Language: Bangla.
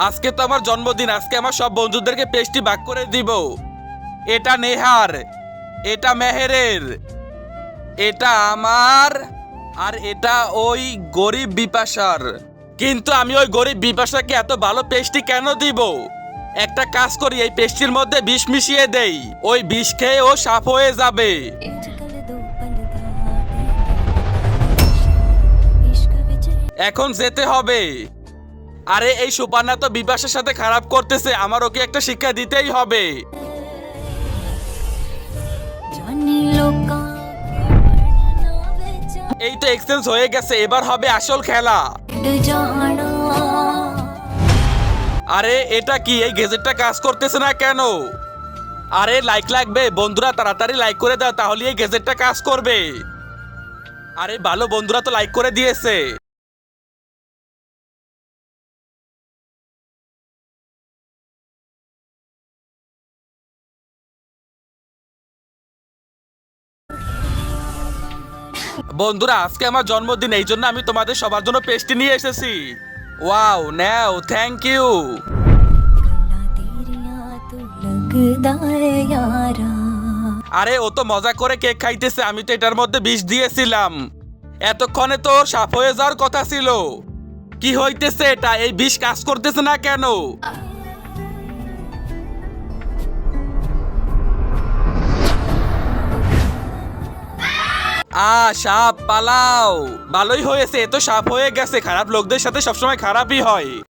আজকে তো আমার জন্মদিন, আজকে আমার সব বন্ধুদেরকে পেস্ট্রি ভাগ করে দিব। এটা নেহার, এটা মেহেরের, এটা আমার, আর এটা ওই গরিব বিপাশার। কিন্তু আমি ওই গরিব বিপাশাকে এত ভালো পেস্ট্রি কেন দিব? একটা কাজ করি, এই পেস্ট্রির মধ্যে বিষ মিশিয়ে দেই, ওই বিষ খেয়ে ও সাফ হয়ে যাবে। এখন যেতে হবে। আরে এই সুপারনা তো বিপাশার সাথে খারাপ করতেছে, আমার ওকে একটা শিক্ষা দিতেই হবে। এই তো এক্সচেঞ্জ হয়ে গেছে, এবার হবে আসল খেলা। আরে এটা কি, এই গেজেটটা কাজ করতেছে না কেন? আরে লাইক লাগবে বন্ধুরা, তাড়াতাড়ি লাইক করে দাও, তাহলে এই গেজেটটা কাজ করবে। আরে ভালো, বন্ধুরা তো লাইক করে দিয়েছে। বন্ধুরা আজকে আমার জন্মদিন, এই জন্য আমি তোমাদের সবার জন্য পেস্ট্রি নিয়ে এসেছি। ওয়াও, নাও, থ্যাংক ইউ। আরে ও তো মজা করে কেক খাইতেছে, আমি তো এটার মধ্যে বিষ দিয়েছিলাম। এতক্ষণে তো সাফ হয়ে যাওয়ার কথা ছিল। কি হইতেছে এটা, এই বিষ কাজ করতেছে না কেন? সাপ পালাও। ভালোই হয়েছে, এ তো সাপ হয়ে গেছে, খারাপ লোকদের সাথে সবসময় খারাপই হয়।